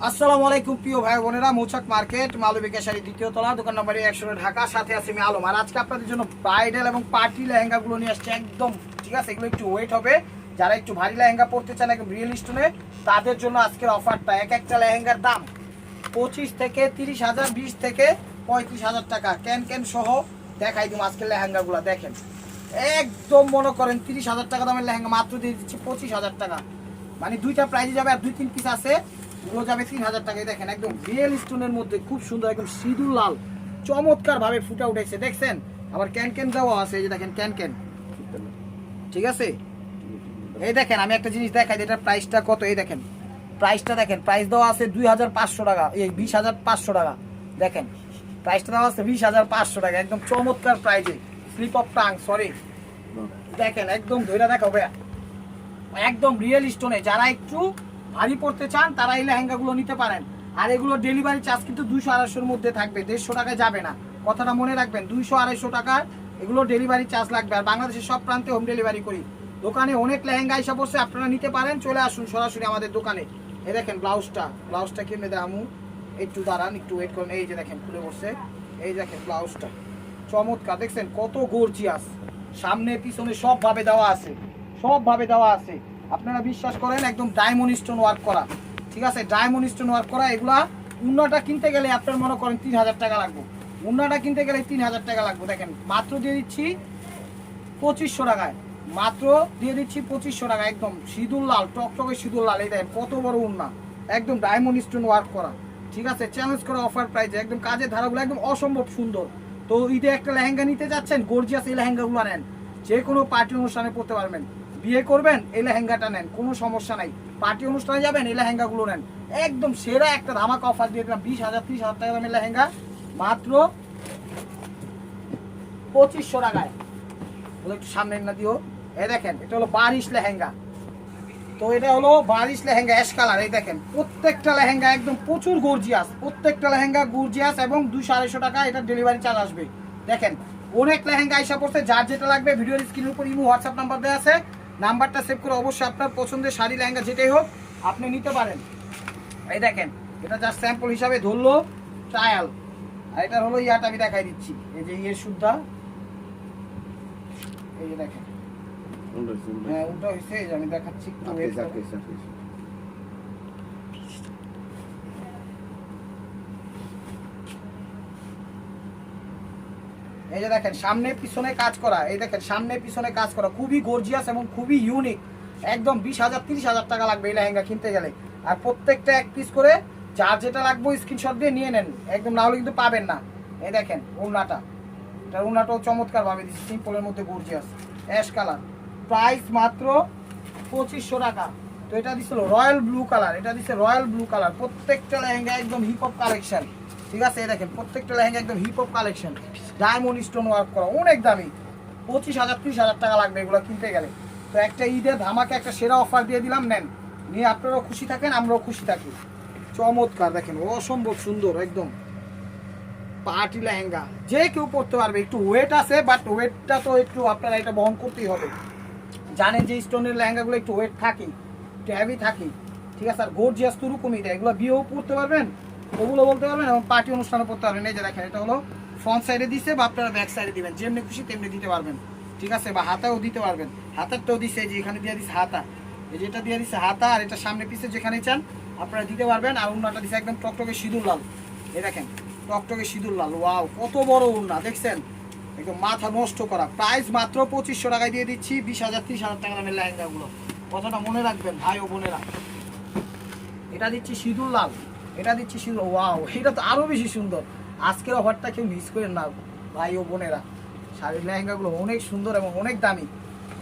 আসসালামু আলাইকুম প্রিয় ভাই বোনেরা, মৌচাক মার্কেট মালবিকা শাড়ি দ্বিতীয় তলা, দোকান নম্বর 100 ঢাকা। সাথে আছে আমি আলম। আর আজকে আপনাদের জন্য ব্রাইডাল এবং পার্টি লেহেঙ্গাগুলো নিয়ে আসছে একদম, ঠিক আছে? এগুলো একটু ওয়েট হবে, যারা একটু ভারী লেহেঙ্গা পরতে চান একদম রিয়েল স্টোনে, তাদের জন্য আজকের অফারটা এক একটা লেহেঙ্গার দাম 25 থেকে 30,000, 20 থেকে 35,000 টাকা ক্যান ক্যান সহ দেখাই দিব আজকের লেহেঙ্গাগুলো। দেখেন একদম মনে করেন 30,000 টাকা দামের লেহেঙ্গা মাত্র দিয়ে দিচ্ছি 25,000 টাকা। মানে দুইটা প্রাইজে যাবে, আর 2-3 পিস আছে, ওগুলো যাবে 3,000 টাকায়। দেখেন একদম রিয়েল স্টোনের মধ্যে খুব সুন্দর, একদম সিঁদুর লাল চমৎকার ভাবে ফুটে উঠেছে। দেখছেন আবার ক্যান ক্যান দেওয়া আছে, এই যে দেখেন ক্যান ক্যান, ঠিক আছে? এই দেখেন আমি একটা জিনিস দেখাই, এটার প্রাইসটা কত। এই দেখেন প্রাইসটা দেখেন, প্রাইস দেওয়া আছে 2,500 টাকা, এই 20,500 টাকা। দেখেন প্রাইসটা দেওয়া আছে 20,500 টাকা, একদম চমৎকার প্রাইজে। স্লিপ অফ টাং, সরি, দেখেন একদম ধইরা দেখাও ভাইয়া, একদম রিয়েল স্টোনে। যারা একটু ভারী পড়তে চান তারা এই লেহেঙ্গাগুলো নিতে পারেন। আর এগুলো ডেলিভারি চার্জ কিন্তু 200-250-এর মধ্যে থাকবে, 150 টাকায় যাবে না, কথাটা মনে রাখবেন। 200-250 টাকার এগুলো ডেলিভারি চার্জ লাগবে। আর বাংলাদেশের সব প্রান্তে হোম ডেলিভারি করি। দোকানে অনেক লেহেঙ্গা এসে পড়ছে, আপনারা নিতে পারেন, চলে আসুন সরাসরি আমাদের দোকানে। এই দেখেন ব্লাউজটা কেমনে দেখামু, একটু দাঁড়ান, একটু ওয়েট করেন। এই যে দেখেন খুলে পড়ছে, এই দেখেন ব্লাউজটা চমৎকার, দেখছেন কত গর্জিয়াস, সামনে পিছনে সবভাবে দেওয়া আছে, সবভাবে দেওয়া আছে। আপনারা বিশ্বাস করেন একদম ডায়মন্ড স্টোন ওয়ার্ক করা, ঠিক আছে? ডায়মন্ড স্টোন ওয়ার্ক করা। এগুলা উন্নাটা কিনতে গেলে আপনার মনে করেন 3,000 টাকা লাগবে, উন্নাটা কিনতে গেলে 3,000 টাকা লাগবে। দেখেন মাত্র দিয়ে দিচ্ছি 2500 টাকায়, মাত্র দিয়ে দিচ্ছি 2500 টাকা, একদম সিঁদুর লাল, টকটকে সিঁদুর লাল। এই দেখেন কত বড় উন্না, একদম ডায়মন্ড স্টোন ওয়ার্ক করা, ঠিক আছে? চ্যালেঞ্জ করা অফার প্রাইসে, একদম কাজের ধারাগুলো একদম অসম্ভব সুন্দর। তো ঈদে একটা লেহেঙ্গা নিতে যাচ্ছেন, গর্জিয়াস এই লেহেঙ্গাগুলো নেন, যে কোনো পার্টি অনুষ্ঠানে পড়তে পারবেন। বিয়ে করবেন এই লেহেঙ্গাটা নেন, কোনো সমস্যা নাই। পার্টি অনুষ্ঠানে যাবেন এই লেহেঙ্গাগুলো নেন, একদম সেরা একটা ধামাকা অফার দিয়ে দিলাম। 20,000-30,000 টাকা দামের লেহেঙ্গা মাত্র 2500 টাকায়। একটু সামনে না দিও। এই দেখেন এটা হলো বারিশ লেহেঙ্গা, তো এটা হলো বারিশ লেহেঙ্গা অ্যাশ কালার। এই দেখেন প্রত্যেকটা লেহেঙ্গা একদম প্রচুর গর্জিয়াস, প্রত্যেকটা লেহেঙ্গা গর্জিয়াস, এবং 200-250 টাকা এটা ডেলিভারি চার্জ আসবে। দেখেন অনেক লেহেঙ্গা আইসা পড়ছে, যার যেটা লাগবে ভিডিওর স্ক্রিনের উপর ইমো হোয়াটসঅ্যাপ নাম্বার দেওয়া আছে, নাম্বারটা সেভ করে অবশ্যই আপনার পছন্দের শাড়ি লেহেঙ্গা যেটাই হোক আপনি নিতে পারেন। এই দেখেন এটা জাস্ট স্যাম্পল হিসাবে ধরলো, ট্রায়াল। আর এটার হলো ইয়াটা আমি দেখাই দিচ্ছি, এই যে ইয়ের সুদ্ধা, এই যে দেখেন, হ্যাঁ উল্টা হয়েছে, এই যে আমি দেখাচ্ছি একটু। এই যে দেখেন সামনে পিছনে কাজ করা, এই দেখেন সামনে পিছনে কাজ করা, খুবই গর্জিয়াস এবং খুবই ইউনিক। একদম 20,000-30,000 টাকা লাগবে এই লেহেঙ্গা কিনতে গেলে। আর প্রত্যেকটা এক পিস করে, যার যেটা লাগবে স্ক্রিনশট দিয়ে নিয়ে নেন, একদম না হলে কিন্তু পাবেন না। এই দেখেন ওড়নাটা, এটার ওড়নাটাও চমৎকার ভাবে দিচ্ছি, সিম্পলের মধ্যে গর্জিয়াস অ্যাশ কালার। প্রাইস মাত্র 2500 টাকা। তো এটা দিচ্ছিল রয়্যাল ব্লু কালার, এটা দিচ্ছে রয়্যাল ব্লু কালার। প্রত্যেকটা লেহেঙ্গা একদম হিপ হপ কালেকশন, ঠিক আছে? এই দেখেন প্রত্যেকটা লেহেঙ্গা একদম hip hop collection, diamond stone work করা, অনেক দামি। 25,000-30,000 টাকা লাগবে এগুলো কিনতে গেলে। তো একটা ঈদের ধামাকে একটা সেরা অফার দিয়ে দিলাম, নেন, নিয়ে আপনারাও খুশি থাকেন, আমরাও খুশি থাকি। চমৎকার, দেখেন অসম্ভব সুন্দর, একদম পার্টি লেহেঙ্গা, যে কেউ পরতে পারবে। একটু ওয়েট আছে, বাট ওয়েটটা তো একটু আপনারা এটা বহন করতেই হবে। জানেন যে স্টোনের লেহেঙ্গাগুলো একটু ওয়েট থাকে, একটু হ্যাভি থাকে, ঠিক আছে? আর গর্জিয়াস তো রকমই দেয়, এগুলো বিয়েও পরতে পারবেন, ওগুলো বলতে পারবেন, এবং পার্টি অনুষ্ঠানে পড়তে পারবেন। এই যে দেখেন এটা হলো ফ্রন্ট সাইডে দিচ্ছে, বা আপনারা ব্যাক সাইডে দিবেন, যেমনি খুশি তেমনি দিতে পারবেন, ঠিক আছে? বা হাতাও দিতে পারবেন, হাতারটাও দিচ্ছে, এই যে এখানে দিয়ে দিচ্ছে হাতা, এই যেটা দিয়ে দিচ্ছে হাতা, আর এটা সামনে পিছে যেখানে চান আপনারা দিতে পারবেন। আর উন্নাটা দিচ্ছে একদম টকটকে সিঁদুর লাল, এই দেখেন টকটকে সিঁদুর লাল, ওয়াও কত বড় উন্না, দেখছেন একদম মাথা নষ্ট করা। প্রাইস মাত্র 2500 টাকায় দিয়ে দিচ্ছি 20,000-30,000 টাকা দামের লেহেঙ্গাগুলো, কথাটা মনে রাখবেন ভাই ও বোনেরা। এটা দিচ্ছি সিঁদুর লাল, এটা দিচ্ছি সিঁদুর, ওয়াও এটা তো আরো বেশি সুন্দর। আজকের অফারটা কেউ মিস করেন না ভাই ও বোনেরা, শাড়ির লেহেঙ্গাগুলো অনেক সুন্দর এবং অনেক দামি,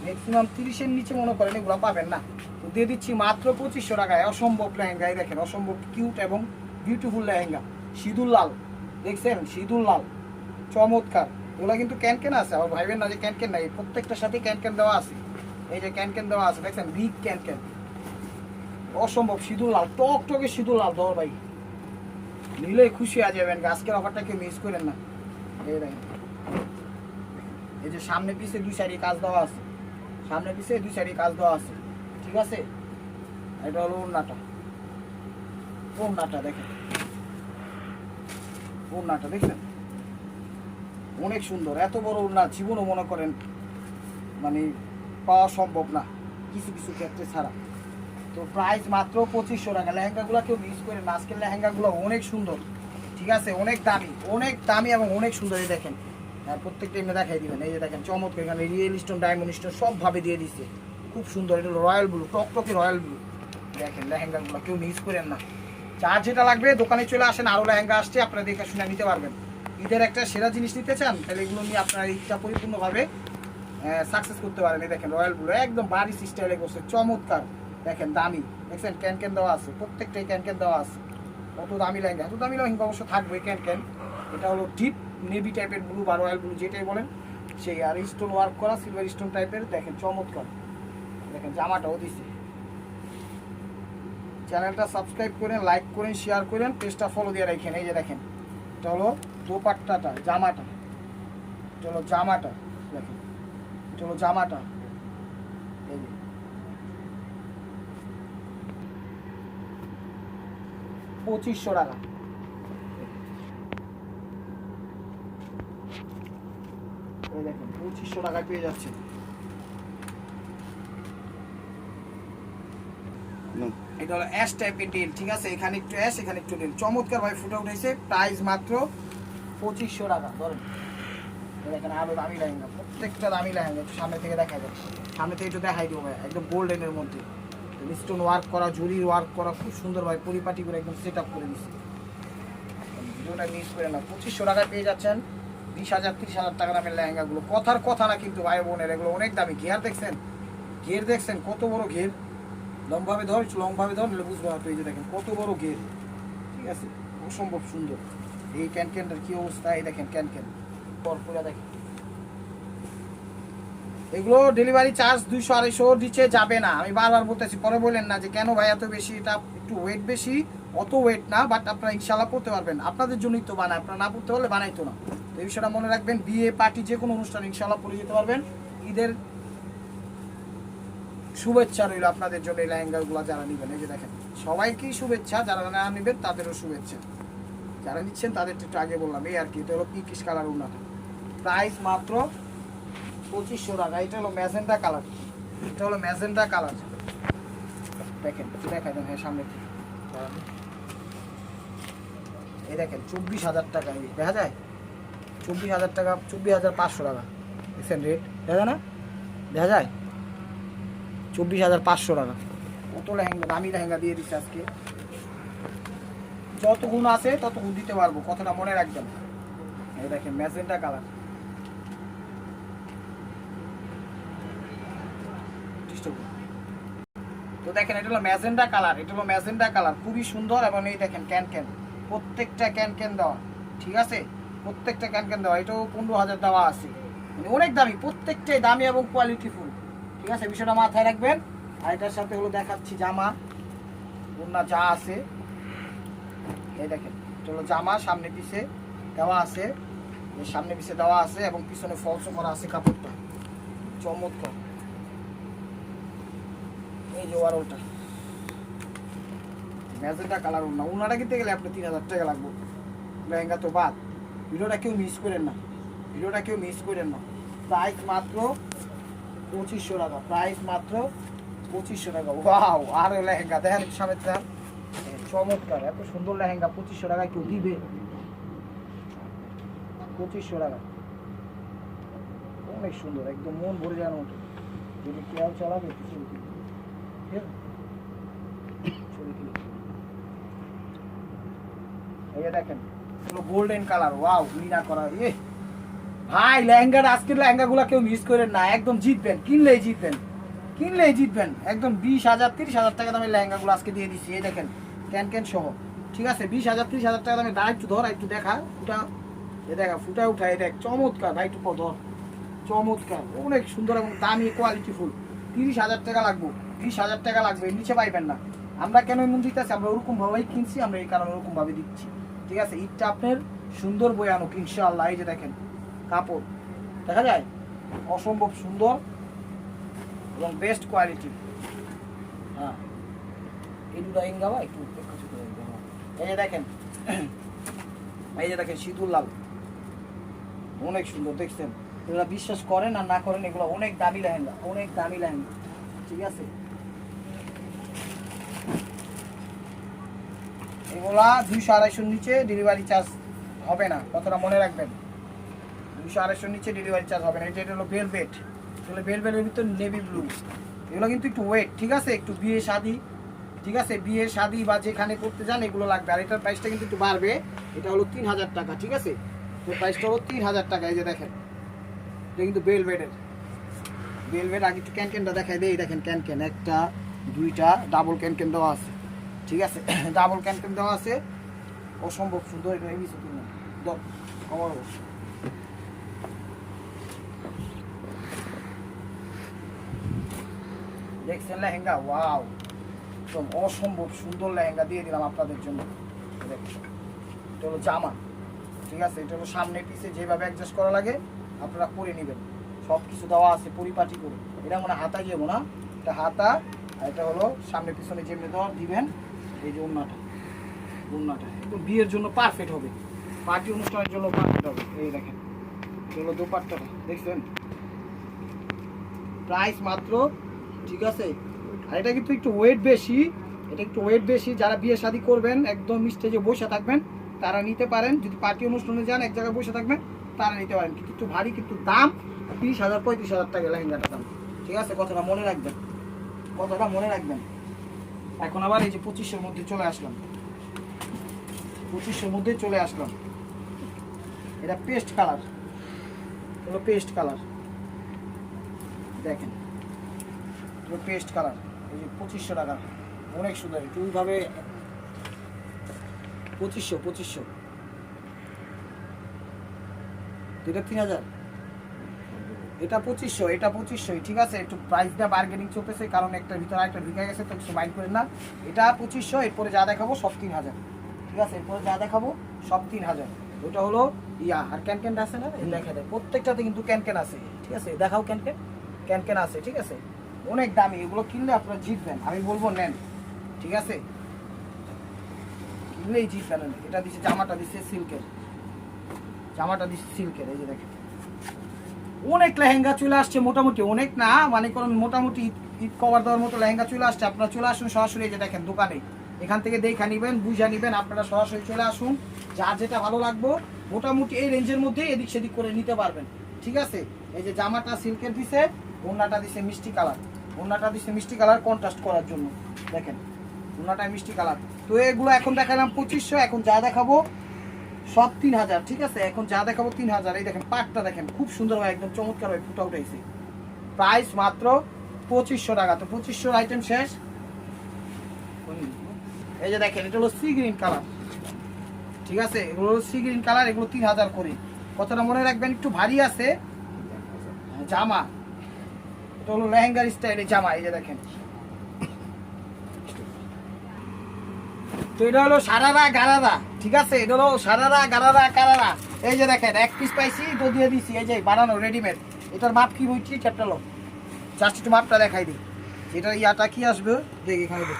ম্যাক্সিমাম 30-এর নিচে মনে করেন এগুলো পাবেন না। তো দিয়ে দিচ্ছি মাত্র 2500 টাকায় অসম্ভব লেহেঙ্গা। এই দেখেন অসম্ভব কিউট এবং বিউটিফুল লেহেঙ্গা, সিঁদুর লাল, দেখছেন সিঁদুর লাল চমৎকার। এগুলো কিন্তু ক্যান আছে, আবার ভাইবেন না যে ক্যান নাই, প্রত্যেকটার সাথে ক্যান দেওয়া আছে, এই যে ক্যান দেওয়া আছে, দেখছেন বিগ ক্যান, অসম্ভব সিঁদুর লাল, টকটকে সিঁদুর লাল। ধর ভাই নিলে খুশি হয়ে যাবেন, আজকের অফারটা কেউ মিস করেন না। এই দেখেন এই যে সামনে পিছে দুই সাইডে কাজ দেওয়া আছে, সামনে পিছে দুই সাইডে কাজ দেওয়া আছে, ঠিক আছে? এটা হলো ওড়নাটা, ওড়নাটা দেখেন, ওড়নাটা দেখছেন অনেক সুন্দর। এত বড় ওড়না জীবনও মনে করেন মানে পাওয়া সম্ভব না, কিছু কিছু ক্ষেত্রে ছাড়া। তো প্রাইস মাত্র 2500 টাকা। লেহেঙ্গাগুলো কেউ মিস করে না, আজকের লেহেঙ্গাগুলো অনেক সুন্দর, ঠিক আছে, অনেক দামি এবং অনেক সুন্দর। এই দেখেন, আর প্রত্যেকটা এমনি দেখাই দিবেন। এই যে দেখেন চমৎকার, এখানে রিয়েল স্টোন, ডায়মন্ড স্টোন সবভাবে দিয়ে দিচ্ছে, খুব সুন্দর। এটা হলো রয়্যাল ব্লু, টকটকে রয়্যাল ব্লু। দেখেন লেহেঙ্গাগুলো কেউ মিস করেন না। যার যেটা লাগবে দোকানে চলে আসেন, আরও লেহেঙ্গা আসছে, আপনারা দেখে শুনে নিতে পারবেন। ঈদের একটা সেরা জিনিস নিতে চান তাহলে এগুলো নিয়ে আপনারা ঈদটা পরিপূর্ণভাবে সাকসেস করতে পারেন। এই দেখেন রয়্যাল ব্লু, একদম বারিশ স্টাইলে করছে, চমৎকার। দেখেন দামি, দেখছেন ক্যান দেওয়া আছে, প্রত্যেকটাই ক্যান দেওয়া আছে। কত দামি লেহেঙ্গা, এত দামি লেহেঙ্গা অবশ্য থাকবে ক্যান। এটা হলো ডিপ নেভি টাইপের ব্লু বা রয়্যাল ব্লু যেটাই বলেন সেই, আর স্টোন ওয়ার্ক করা সিলভার স্টোন টাইপের। দেখেন চমৎকার, দেখেন জামাটাও দিচ্ছে। চ্যানেলটা সাবস্ক্রাইব করেন, লাইক করেন, শেয়ার করেন, পেজটা ফলো দিয়ে রাখেন। এই যে দেখেন এটা হলো দোপাট্টাটা, জামাটা, এটা হলো জামাটা, দেখেন এটা হলো জামাটা। এই যে 2500 টাকা। এই দেখেন 2500 টাকায় পেয়ে যাচ্ছে। এটা হলো অ্যাশ টাইপের ডিল, ঠিক আছে, এখানে একটু অ্যাশ, এখানে একটু ডিল, চমৎকার ভাই ফুটে উঠেছে। প্রাইস মাত্র 2500 টাকা। ধরেন দেখেন আরো দামি লেহেঙ্গা, প্রত্যেকটা দামি লেহেঙ্গা। একটু সামনে থেকে দেখা যায়, সামনে থেকে একটু দেখাই দেবো ভাই। একদম গোল্ডেনের মধ্যে স্টোন ওয়ার্ক করা, জুরির ওয়ার্ক করা, খুব সুন্দর ভাই, পরিপাটি করে একদম সেট আপ করে দিচ্ছে। ভিডিওটা মিস করে না। 2500 টাকায় পেয়ে যাচ্ছেন 20,000 30,000 টাকা দামের লেহেঙ্গাগুলো। কথার কথা না কিন্তু ভাই বোনের, এগুলো অনেক দামি। ঘের দেখছেন, ঘের দেখছেন কত বড় ঘের, লম্বাভাবে ধর, একটু লম্বাভাবে ধর, নিলে বুঝবো না। তো এই যে দেখেন কত বড় ঘের, ঠিক আছে, অসম্ভব সুন্দর। এই ক্যানটার কি অবস্থা, এই দেখেন ক্যান পরপুরা দেখেন। এগুলো ডেলিভারি চার্জ 200-250 নিচে যাবে না। আমি বারবার বলতেছি, পরে বললেন না যে কেন ভাই এত বেশি, এটা একটু ওয়েট বেশি, অত ওয়েট না, বাট আপনারা ইনশাল্লাহ পড়তে পারবেন। আপনাদের জন্যই তো বানায়, আপনারা না পড়তে পারলে বানাইতো না। তো এই বিষয়টা মনে রাখবেন, বিয়ে পার্টি যে কোনো অনুষ্ঠান ইনশাল্লাহ পরে যেতে পারবেন। ঈদের শুভেচ্ছা রইল আপনাদের জন্য এই লেহেঙ্গাগুলো যারা নেবেন। এই যে দেখেন সবাইকেই শুভেচ্ছা, যারা না নেবেন তাদেরও শুভেচ্ছা, যারা নিচ্ছেন তাদের একটু আগে বললাম। এই আর কি, এটা হলো পিকিশ কালার ওড়নাটা। প্রাইস মাত্র 2500 টাকা। এটা হলো ম্যাজেন্টা কালার, এটা হলো ম্যাজেন্টা কালার। দেখেন দেখাই দেন, হ্যাঁ সামনে থেকে। এই দেখেন 24,000 টাকা, দেখা যায় 24,000 টাকা, 24,500 টাকা। দেখছেন রেট, দেখা যায় না, দেখা যায় 24,500 টাকা। কত লেহেঙ্গা, দামি লেহেঙ্গা দিয়ে দিচ্ছে আজকে। যত গুণ আছে তত গুণ দিতে পারবো, কথাটা মনে রাখবেন। এই দেখেন ম্যাজেন্টা কালার, তো দেখেন এটা হলো ম্যাজেন্টা কালার, এটা হলো ম্যাজেন্টা কালার, খুবই সুন্দর। এবং এই দেখেন ক্যান, প্রত্যেকটা ক্যান দেওয়া, ঠিক আছে, প্রত্যেকটা ক্যান দেওয়া। এটাও 15,000 দেওয়া আছে, মানে অনেক দামি, প্রত্যেকটাই দামি এবং কোয়ালিটিফুল, ঠিক আছে, বিষয়টা মাথায় রাখবেন। আর এটার সাথে হলো দেখাচ্ছি জামা, ওড়না যা আছে। এই দেখেন এটা হলো জামা, সামনে পিছে দেওয়া আছে, সামনে পিছে দেওয়া আছে এবং পিছনে ফলসও করা আছে কাপড়টা, চমৎকার। এই যে ওয়ারলটা ম্যাজেন্টা কালার ওড়না, ওড়নাটা কিনতে গেলে আপনার 3,000 টাকা লাগবে, লেহেঙ্গা তো বাদ। ভিডিওটা কেউ মিস করেন না, ভিডিওটা কেউ মিস করেন না। প্রাইস মাত্র 2500 টাকা, প্রাইস মাত্র 2500 টাকা। ওয়াও, আর লেহেঙ্গা দেখেন সামনে থেকে, চমৎকার, এত সুন্দর লেহেঙ্গা 2500 টাকায় কেউ দিবে? 2500 টাকা, অনেক সুন্দর, একদম মন ভরে যাওয়ার মতো। যদি কেউ চালাবে দেখেন গোল্ডেন কালার, ওয়াও, মিনা করা। ভাই লেহেঙ্গাটা, আজকের লেহেঙ্গাগুলো কেউ মিস করেন না, একদম জিতবেন, কিনলেই জিতবেন। একদম 20,000 30,000 টাকা দামের লেহেঙ্গাগুলো আজকে দিয়ে দিচ্ছি। এই দেখেন ক্যান সহ, ঠিক আছে, 20,000 30,000 টাকা দামের। দাঁড়া একটু ধর, একটু দেখা ফুটা, দেখা ফুটা উঠা, এই দেখ চমৎকার ভাই, একটু ধর, চমৎকার, অনেক সুন্দর এবং দামি কোয়ালিটিফুল। 30,000 টাকা লাগবে, 20,000 টাকা লাগবে, নিচে পাইবেন না। আমরা কেন এমন দিতেছি, আমরা ওরকম ভাবেই কিনছি, আমরা এই কারণে ওরকম ভাবে দিচ্ছি, ঠিক আছে। ঈদটা আপনার সুন্দর বয়ে আনুক ইনশাআল্লাহ। এই যে দেখেন কাপড় দেখা যায়, অসম্ভব সুন্দর এবং বেস্ট কোয়ালিটি। হ্যাঁ এই দুটো লেহেঙ্গা একটু এই যে দেখেন, এই যে দেখেন সিঁদুর লাল, অনেক সুন্দর দেখছেন। এগুলা বিশ্বাস করেন আর না করেন, এগুলো অনেক দামি লেহেঙ্গা, অনেক দামি লেহেঙ্গা, ঠিক আছে। এগুলা 200-250 নিচে ডেলিভারি চার্জ হবে না, কতটা মনে রাখবেন। 200-250 নিচে ডেলিভারি চার্জ হবে না। এটা হলো ভেলভেট, এগুলো ভেলভেটের ভিতর নেভি ব্লু। এগুলো কিন্তু একটু ওয়েট, ঠিক আছে, একটু বিয়ে শাদি, ঠিক আছে, বিয়ে শাদি বা যেখানে করতে যান এগুলো লাগবে। আর এটার প্রাইসটা কিন্তু একটু বাড়বে, এটা হলো 3000 টাকা, ঠিক আছে। তো প্রাইসটা হলো 3000 টাকা। এই যে দেখেন, এটা কিন্তু ভেলভেটের, ভেলভেট। আগে একটু ক্যানক্যানটা দেখাই দেয়, দেখেন ক্যানক্যান, একটা দুইটা ডাবল ক্যানক্যান দেওয়া আছে, ঠিক আছে, ডাবল ক্যানক্যান দেওয়া আছে, অসম্ভব সুন্দর। এটা এই কিছু কিনা কমার দেখছেন লেহেঙ্গা, ওয়াও, একদম অসম্ভব সুন্দর লেহেঙ্গা দিয়ে দিলাম আপনাদের জন্য। এটা হলো জামা, ঠিক আছে, এটা হলো সামনে পিছে যেভাবে অ্যাডজাস্ট করা লাগে আপনারা করে নেবেন, সব কিছু দেওয়া আছে পরিপাটি করে। এটা মনে হাতা যাবো না, এটা হাতা, আর এটা হলো সামনে পিছনে যেমনি দেওয়া দিবেন। এই যে ওড়নাটা, ওড়নাটা একদম বিয়ের জন্য পারফেক্ট হবে, পার্টি অনুষ্ঠানের জন্য পারফেক্ট হবে। এই দেখেন, এটা হলো দোপাট্টাটা, দেখছেন, প্রাইস মাত্র, ঠিক আছে। আর এটা কিন্তু একটু ওয়েট বেশি, এটা একটু ওয়েট বেশি। যারা বিয়ে শাদী করবেন একদম স্টেজে বসে থাকবেন তারা নিতে পারেন, যদি পার্টি অনুষ্ঠানে যান এক জায়গায় বসে থাকবেন তারা নিতে পারেন। কিন্তু একটু ভারী, কিন্তু দাম 30,000-35,000 টাকা লেহেঙ্গাটা দাম, ঠিক আছে, কথাটা মনে রাখবেন, কথাটা মনে রাখবেন। এখন আবার এই যে 2500-এর মধ্যে চলে আসলাম, 2500-এর মধ্যে চলে আসলাম। এটা পেস্ট কালার, হলো পেস্ট কালার, দেখেন পেস্ট কালার, এই যে 2500 টাকা, অনেক সুন্দর। একটু ওইভাবে 2500, এটা 3000, এটা 2500, এটা 2500, ঠিক আছে। একটু প্রাইসটা বার্গেনিং চলতেছে, কারণ একটার ভিতরে আরেকটা ঢুকে গেছে, তো কিছু মাইন্ড করেন না। এটা 2500, এরপরে যা দেখাবো সব 3000, ঠিক আছে, এরপরে যা দেখাবো সব 3000। ওটা হলো ইয়া। আর ক্যানক্যান আছে না, এই দেখা দেয় প্রত্যেকটাতে কিন্তু ক্যানক্যান আছে, ঠিক আছে, দেখাও ক্যানক্যান, ক্যানক্যান আছে, ঠিক আছে, অনেক দামি। এগুলো কিনলে আপনারা জিতবেন, আমি বলবো নেন, ঠিক আছে, কিনলেই জিতবেন। এটা দিচ্ছে, জামাটা দিচ্ছে সিল্কের, জামাটা দিচ্ছে সিল্কের, এই যে দেখেন অনেক লেহেঙ্গা চলে আসছে, মোটামুটি অনেক না, মানে কারণ মোটামুটি ঈদ কভার দেওয়ার মতো লেহেঙ্গা চলে আসছে। আপনারা চলে আসুন সরাসরি, এই যে দেখেন দোকানে, এখান থেকে দেখা নিবেন, বুঝা নিবেন, আপনারা সরাসরি চলে আসুন, যার যেটা ভালো লাগবে মোটামুটি এই রেঞ্জের মধ্যে এদিক সেদিক করে নিতে পারবেন, ঠিক আছে। এই যে জামাটা সিল্কের দিছে, ওড়নাটা দিছে মিষ্টি কালার, ওড়নাটা দিছে মিষ্টি কালার কন্ট্রাস্ট করার জন্য, দেখেন ওড়নাটা মিষ্টি কালার। তো এগুলো এখন দেখালাম 2500, এখন যা দেখাবো সব 3000, ঠিক আছে, এখন যা দেখাবো 3000। এই দেখেন পাটটা দেখেন খুব সুন্দর হয়, একদম চমৎকার হয়, ফুটা উঠাইছে। প্রাইস মাত্র 2500 টাকা। তো 2500 আইটেম শেষ। এই যে দেখেন, এটা হলো সি গ্রিন কালার, ঠিক আছে, এগুলো হলো সি গ্রিন কালার, এগুলো 3000 করে। কথাটা মনে রাখবেন, একটু ভারী আছে জামা, এটা হলো লেহেঙ্গার স্টাইলে জামা, এই যে দেখেন। তো এটা হলো সারারা গারারা, ঠিক আছে, এটা হলো সারারা গারারা কারারা। এই যে দেখেন এক পিস পাইছি, তো দিয়ে দিছি, এই যে বানানো রেডিমেড। এটার মাপ কি বলছি, চ্যাপ্টার জাস্ট একটু মাপটা দেখাই দিই, এটা ইয়াটা কি আসবে দেখ, এখানে দেখ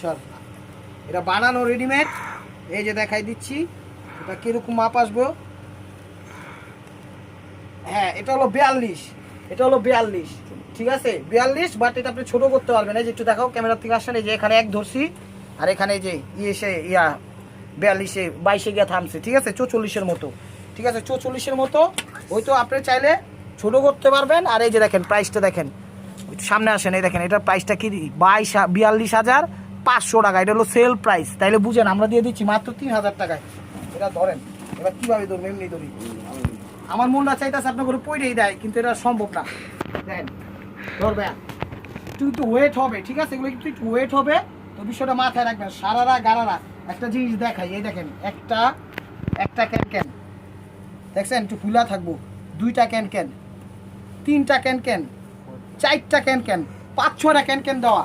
স্যার, এটা বানানো রেডিমেড, এই যে দেখাই দিচ্ছি এটা কিরকম মাপ আসবে। হ্যাঁ, এটা হলো 42, এটা হলো 42, ঠিক আছে 42, বাট এটা আপনি ছোট করতে পারবেন। এই যে একটু দেখাও ক্যামেরার থেকে আসেন, এই যে এখানে এক ধরছি, আর এখানে যে সে 42-এ 22-এ গিয়ে থামছে, ঠিক আছে, 44-এর মতো, ঠিক আছে, 44-এর মতো। ওই তো আপনি চাইলে ছোট করতে পারবেন। আর এই যে দেখেন প্রাইসটা দেখেন, সামনে আসেন, এই দেখেন এটার প্রাইসটা কি, 42,500 টাকা, এটা হলো সেল প্রাইস। তাইলে বুঝেন আমরা দিয়ে দিচ্ছি মাত্র 3000 টাকায়। এটা ধরেন, এবার কীভাবে ধরবো, এমনি ধরি, আমার মনটা চাইতেছে আপনার করে পইরেই দেয়, কিন্তু এটা সম্ভব না। দেখেন ধরবে একটু ওয়েট হবে, ঠিক আছে, এগুলো কিন্তু একটু ওয়েট হবে, তো বিষয়টা মাথায় রাখবেন। সারারা গারারা একটা জিনিস দেখাই, এই দেখেন একটা ক্যান দেখছেন, একটু ফুলা থাকবো, 2টা ক্যান, 3টা ক্যান, 4টা ক্যান, 5-6টা ক্যান দেওয়া,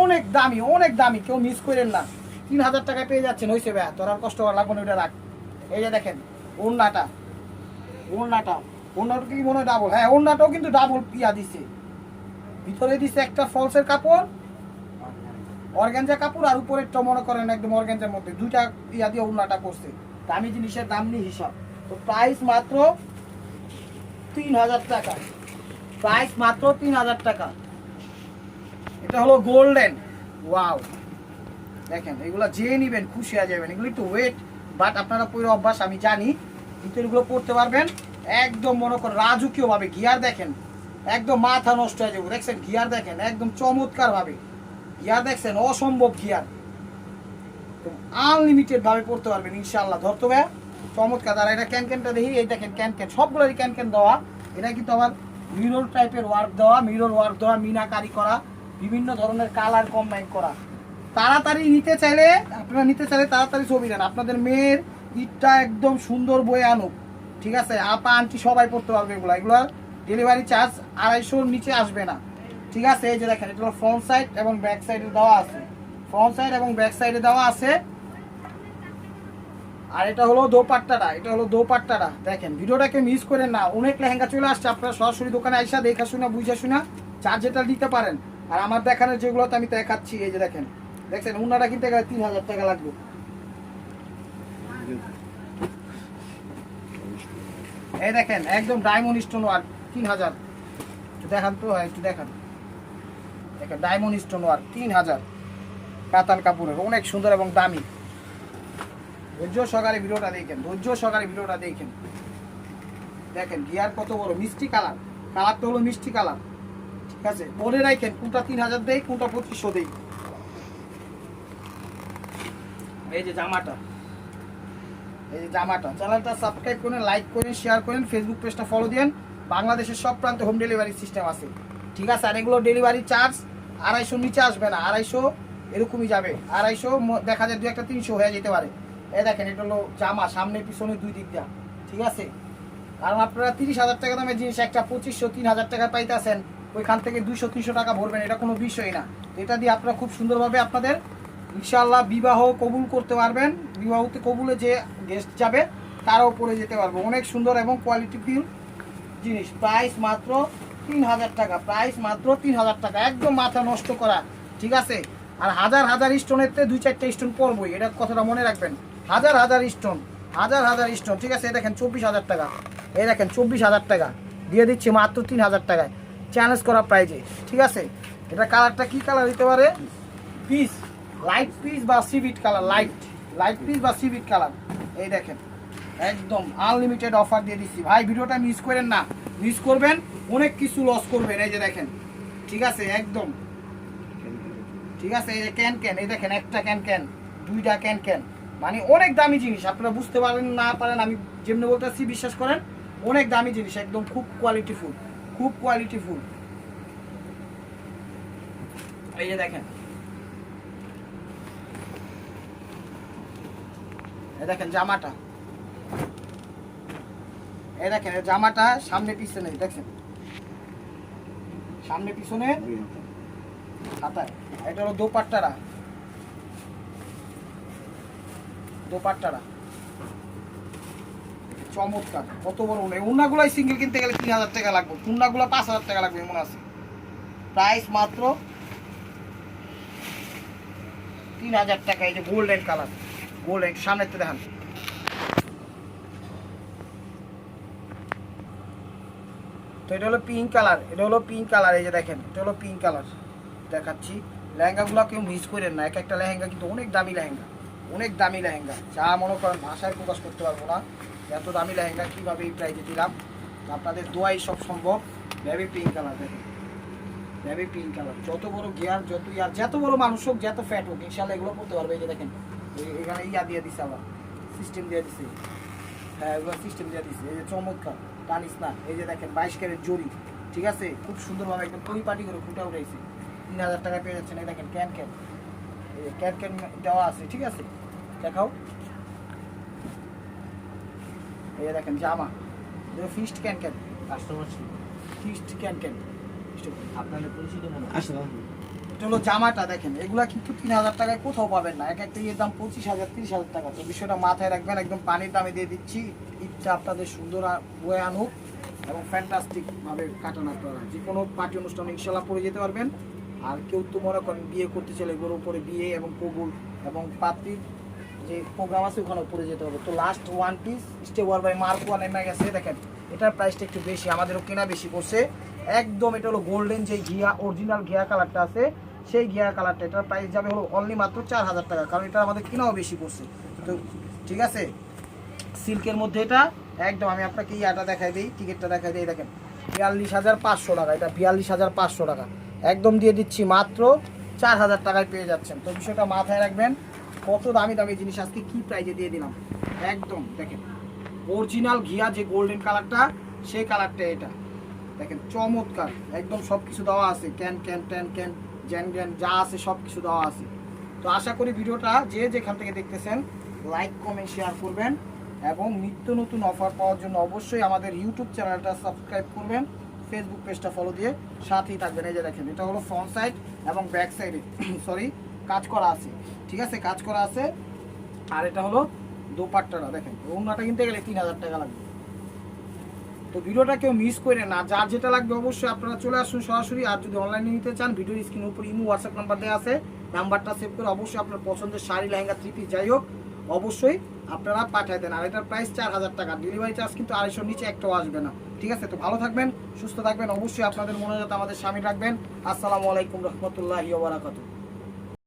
অনেক দামি, অনেক দামি, কেউ মিস করেন না। 3000 টাকায় পেয়ে যাচ্ছেন, হয়েছে ভাই, তোর আর কষ্ট করা লাগবে না, ওইটা রাখ। এই যে দেখেন ওড়নাটা কি মনে হয় ডাবল, হ্যাঁ ওড়নাটাও কিন্তু ডাবল দিছে, ভিতরে দিছে একটা ফলসের কাপড়, অর্গানজা কাপড় আর উপরেরটা মনে করেন একদম অর্গানজার মধ্যে দুইটা ইয়া দিয়ে উন্নাটা করছে। দামি জিনিসের দাম নিয়ে হিসাব। তো প্রাইস মাত্র 3000 টাকা, প্রাইস মাত্র 3000 টাকা। এটা হলো গোল্ডেন, ওয়াও দেখেন এগুলো যে নিবেন খুশি হয়ে যাবেন। এগুলো একটু ওয়েট, বাট আপনারা পরে অভ্যাস আমি জানি, কিন্তু এগুলো পড়তে পারবেন একদম মনে করেন রাজকীয় ভাবে। গিয়ার দেখেন একদম মাথা নষ্ট হয়ে যাবে, দেখছেন গিয়ার দেখেন একদম চমৎকার ভাবে গিয়ার দেখছেন, অসম্ভব গিয়ার, আনলিমিটেড ভাবে পড়তে পারবেন ইনশাআল্লাহ। ধরতে হবে চমৎকার। আর এটা ক্যানক্যানটা দেখি, এই দেখেন ক্যানক্যান, সবগুলোরই ক্যানক্যান দেওয়া। এটা কিন্তু আবার মিরর টাইপের ওয়ার্ক দেওয়া, মিরর ওয়ার্ক দেওয়া, মিনাকারি করা, বিভিন্ন ধরনের কালার কম্বাইন করা। তাড়াতাড়ি নিতে চাইলে আপনারা নিতে চাইলে তাড়াতাড়ি ছবি নেন। আপনাদের মেয়ের ঈদটা একদম সুন্দর বয়ে আনুক, ঠিক আছে? আপা আন্টি সবাই পড়তে পারবে এগুলো। এগুলোর ডেলিভারি চার্জ 250-র নিচে আসবে না, ঠিক আছে? এই যে দেখেন এটা হলো ফ্রন্ট সাইড এবং ব্যাক সাইডে দেওয়া আছে, ফ্রন্ট সাইড এবং ব্যাক সাইডে দেওয়া আছে। আর এটা হলো দোপাট্টাটা, এটা হলো দোপাট্টাটা দেখেন। ভিডিওটাকে মিস করেন না, অনেক লেহেঙ্গা চলে আসছে, আপনারা সরাসরি দোকানে আইসা দেখা শুনে বুঝা শুনা চার্জ যেটা দিতে পারেন। আর আমার দেখানোর যেগুলোতে আমি দেখাচ্ছি, এই যে দেখেন, দেখছেন উন্নাটা কিনতে গেলে 3000 টাকা লাগবে। এই দেখেন একদম ডায়মন্ড স্টোন ওয়ার্ক 3000, একটু দেখান তো, একটু দেখান, দেখেন ডায়মন্ড স্টোন ওয়ার্ক 3000, কাতান কাপড়ের, অনেক সুন্দর এবং দামি। ধৈর্য সহকারে ভিডিওটা দেখেন, ধৈর্য সহকারে ভিডিওটা দেখেন। দেখেন গিয়ার কত বড়, মিষ্টি কালার, কালারটা হলো মিষ্টি কালার, ঠিক আছে? বলে রাখেন কোনটা 3000 দেই, কোনটা 2500 দেই। এই যে জামাটা, এই যে জামাটা, চ্যানেলটা সাবস্ক্রাইব করেন, লাইক করেন, শেয়ার করেন, ফেসবুক পেজটা ফলো দেন। বাংলাদেশের সব প্রান্তে হোম ডেলিভারি সিস্টেম আছে, ঠিক আছে? আর এগুলো ডেলিভারি চার্জ 250 নিচে আসবে না, 250 এরকমই যাবে। 250 দেখা যায় 2-300 হয়ে যেতে পারে। এই দেখেন এটা হলো জামা, সামনে পিছনে দুই দিক দিয়া, ঠিক আছে? কারণ আপনারা 30,000 টাকা দামের জিনিস একটা 2500-3000 টাকা পাইতেছেন, ওইখান থেকে 200-300 টাকা ভরবেন, এটা কোনো বিষয়ই না। এটা দিয়ে আপনারা খুব সুন্দরভাবে আপনাদের ইনশাআল্লাহ বিবাহ কবুল করতে পারবেন। বিবাহতে কবুলে যে গেস্ট যাবে তারাও পরে যেতে পারবো। অনেক সুন্দর এবং কোয়ালিটিফুল জিনিস। প্রাইস মাত্র 3000 টাকা, প্রাইস মাত্র 3000 টাকা, একদম মাথা নষ্ট করা, ঠিক আছে? আর হাজার হাজার স্টোনের 2-4টা স্টোন পরবই, এটা কথাটা মনে রাখবেন। হাজার হাজার স্টোন, হাজার হাজার স্টোন, ঠিক আছে? এই দেখেন 24,000 টাকা, এই দেখেন 24,000 টাকা দিয়ে দিচ্ছি মাত্র 3000 টাকায়, চ্যালেঞ্জ করা প্রাইজে, ঠিক আছে? এটা কালারটা কি কালার দিতে পারে? পিস, লাইট পিস বা সিভিট কালার, লাইট পিস বা সিভিট কালার। এই দেখেন একদম আনলিমিটেড অফার দিয়ে দিচ্ছি ভাই, ভিডিওটা মিস করেন না, মিস করবেন অনেক কিছু লস করবেন। এই যে দেখেন, ঠিক আছে? একদম ঠিক আছে। এই যে ক্যান, এই দেখেন একটা ক্যান, দুইটা ক্যান, মানে অনেক দামি জিনিস। আপনারা বুঝতে পারেন না পারেন, আমি যেমনি বলতেছি বিশ্বাস করেন, অনেক দামি জিনিস, একদম খুব কোয়ালিটিফুল, খুব কোয়ালিটিফুল। এই যে দেখেন, এই দেখেন জামাটা, এই দেখেন জামাটা সামনে পিছনে, দেখছেন সামনে পিছনে হাতায়। এটা হলো দোপাট্টারা, দোপাট্টারা চমৎকার, কত বড় উন্না। উন্নাগুলাই সিঙ্গেল কিনতে গেলে 3000 টাকা লাগবে, উন্নাগুলো 5000 টাকা লাগবে এমন আছে। প্রাইস মাত্র 3000 টাকা। এই যে গোল্ডেন কালার, গোল্ডেন, সামনে তো দেখান। তো এটা হলো পিঙ্ক কালার, এটা হলো পিঙ্ক কালার, এই যে দেখেন এটা হলো পিঙ্ক কালার দেখাচ্ছি। লেহেঙ্গাগুলো কেউ মিস করেন না, এক একটা লেহেঙ্গা কিন্তু অনেক দামি লেহেঙ্গা, অনেক দামি লেহেঙ্গা, যা মনে করেন ভাষায় প্রকাশ করতে পারবো না। এত দামি লেহেঙ্গা কীভাবে এই প্রাইজে দিলাম, আপনাদের দোয়াই সব সম্ভব। বেবি পিঙ্ক কালার দেখেন, বেবি পিঙ্ক কালার, যত বড় গিয়ার, যত ইয়ার, যত বড় মানুষ হোক, যত ফ্যাট হোক, ইনশাল্লাহ এগুলো করতে পারবে। এই যে দেখেন এখানে ইয়া দিয়ে দিচ্ছে, আবার সিস্টেম দিয়ে দিচ্ছে, হ্যাঁ এগুলো সিস্টেম দিয়ে দিচ্ছে। এই যে চমৎকার, টানিস না। এই যে দেখেন 22 ক্যারেট জরি, ঠিক আছে? খুব সুন্দরভাবে একদম পরিপাটি করে ফুটা উঠেছে, 3000 টাকায় পেয়ে যাচ্ছেন। এই দেখেন ক্যান, এই যে ক্যান দেওয়া আছে, ঠিক আছে? দেখাও। এই যে দেখেন জামা, ফিস্ট ক্যান, কাস্টমার ফিস্ট ক্যান, আপনাদের পরিচিত মনে আসলে। এটা হলো জামাটা দেখেন, এগুলা কিন্তু 3000 টাকায় কোথাও পাবেন না, এক একটা ইয়ের দাম 25,000 30,000 টাকা। তো বিষয়টা মাথায় রাখবেন, একদম পানির দামে দিয়ে দিচ্ছি। ঈদটা আপনাদের সুন্দর বয়ে আনুক এবং ফ্যান্টাস্টিক ভাবে কাটান। আপনারা যে কোনো পার্টি অনুষ্ঠানে ইনশাল্লাহ পরে যেতে পারবেন, আর কেউ তো মনে করেন বিয়ে করতে চলে এগুলোর উপরে বিয়ে এবং কবুল এবং পাত্রীর যে প্রোগ্রাম আছে ওখানে উপরে যেতে হবে। তো লাস্ট ওয়ান পিস স্টে ওয়ার বাই মার্ক ওয়ান এমআই গেছে দেখেন, এটার প্রাইসটা একটু বেশি, আমাদেরও কেনা বেশি পড়ছে একদম। এটা হলো গোল্ডেন যে ঘিয়া অরিজিনাল ঘিয়া কালারটা আছে সেই ঘিয়া কালারটা, এটার প্রাইস যাবে হলো অনলি মাত্র 4000 টাকা, কারণ এটা আমাদের কেনাও বেশি পড়ছে। তো ঠিক আছে, সিল্কের মধ্যে এটা একদম আমি আপনাকে ইয়াটা দেখাই দিই, টিকিটটা দেখাই দিই, দেখেন 42,500 টাকা, এটা 42,500 টাকা একদম দিয়ে দিচ্ছি মাত্র 4000 টাকায় পেয়ে যাচ্ছেন। তো বিষয়টা মাথায় রাখবেন, কত দামি দামি জিনিস আজকে কি প্রাইজে দিয়ে দিলাম। একদম দেখেন অরিজিনাল ঘিয়া যে গোল্ডেন কালারটা সেই কালারটা, এটা দেখেন চমৎকার একদম, সব কিছু দেওয়া আছে, can can tan can Gen Gen যা আছে সব কিছু দেওয়া আছে। তো আশা করি ভিডিওটা যে যেখান থেকে দেখতেছেন লাইক কমেন্ট শেয়ার করবেন এবং নিত্য নতুন অফার পাওয়ার জন্য অবশ্যই আমাদের ইউটিউব চ্যানেলটা সাবস্ক্রাইব করবেন, ফেসবুক পেজটা ফলো দিয়ে সাথেই থাকবেন। এই যে দেখেন এটা হলো ফ্রন্ট সাইড এবং ব্যাক সাইডে সরি কাজ করা আছে, ঠিক আছে কাজ করা আছে। আর এটা হলো দোপাট্টাটা, দেখেন ওড়নাটা কিনতে গেলে 3000 টাকা লাগবে। তো ভিডিওটা কেউ মিস করে না, যার যেটা লাগবে অবশ্যই আপনারা চলে আসুন সরাসরি। আর যদি অনলাইনে নিতে চান ভিডিওর স্ক্রিনের উপর ইমো হোয়াটসঅ্যাপ নাম্বার দেওয়া আছে, নাম্বারটা সেভ করে অবশ্যই আপনার পছন্দের শাড়ি লেহেঙ্গা থ্রি পিস যাই হোক অবশ্যই আপনারা পাঠিয়ে দেন। আর এটার প্রাইস 4000 টাকা, ডেলিভারি চার্জ কিন্তু 250 নিচে একটাও আসবে না, ঠিক আছে। তো ভালো থাকবেন, সুস্থ থাকবেন, অবশ্যই আপনাদের মনোযোগ আমাদের স্বামী রাখবেন। আসসালামু আলাইকুম রহমতুল্লাহি ওয়া বারাকাতুহু।